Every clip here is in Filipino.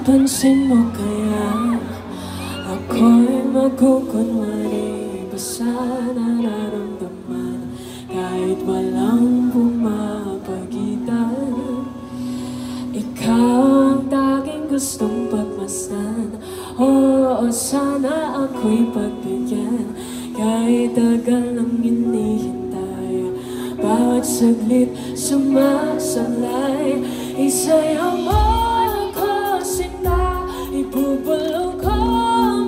Napapansin mo kaya ako'y magkukunwari ba sa nararamdaman kahit walang pumapagitan? Ikaw ang tanging gustong pagmasdan. Oo, sana ako'y pagbigyan kahit tagal nang hinihintay. Bawat saglit sumasalay, isayaw mo ako sinta, ibubulong ko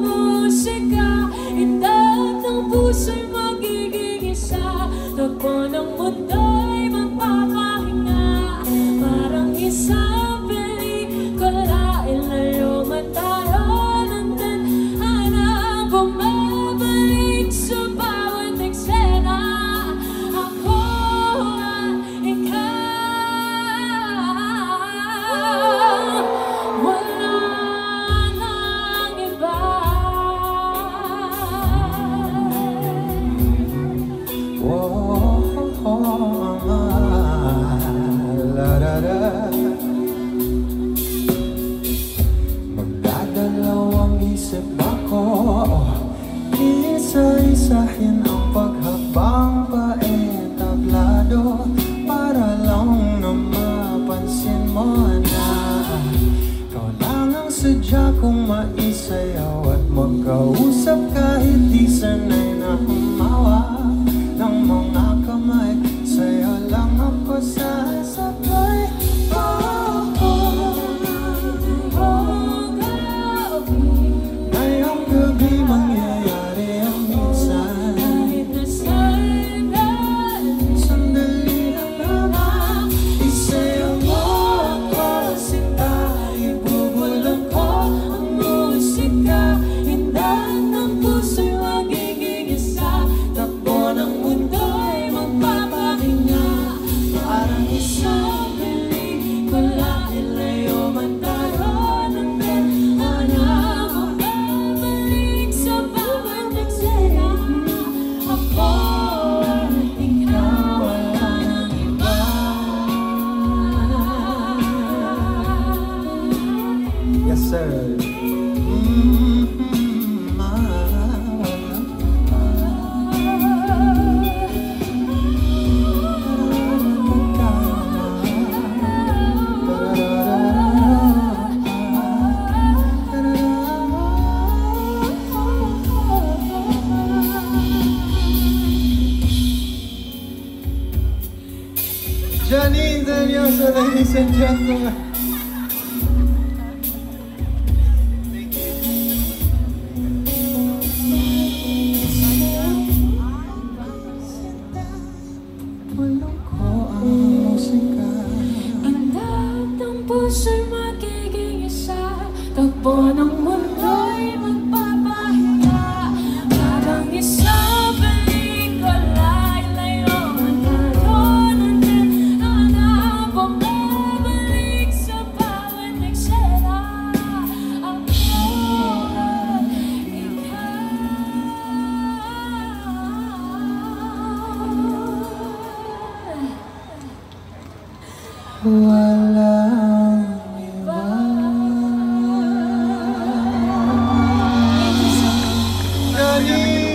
musika, indat ng puso'y magiging isa, takbo ng mundo'y magpapahinga, parang isang pelikula, ilayo man tayo nandun, hanap bumabalik sa bawat eksena. Ako at ikaw, wala nang iba. Magdadalawang isip ako, isa-isahin ang paghakbang paentablado para lang na mapansin mo na ikaw lang ang sadya kong maisayaw at magkausap kahit di sanay na humawa ng mga kamay. Sa'yo lang ako sasabay. Ngayong gabi mangyayari ang minsan, Kahit nasailan, sandali lang naman. Isayaw mo ako sinta, ibubulong ko ang musika, hindan ng puso'y magiging isa, takbo ng mundo'y magpapahinga, parang isang pelikula, ilayo man tayo ng bintana, bumabalik sa bawat eksena. Ako at ikaw, wala nang iba. yes sir. Janine Danielsa, ladies and gentlemen. Bulong ko ang musika, Indat ng puso'y magiging isa, takbo ng mundo'y magpapahinga, parang isang pelikula, ilayo man tayo ng bintana, bumabalik sa bawat eksena. Ako at ikaw, walang iba. Janine!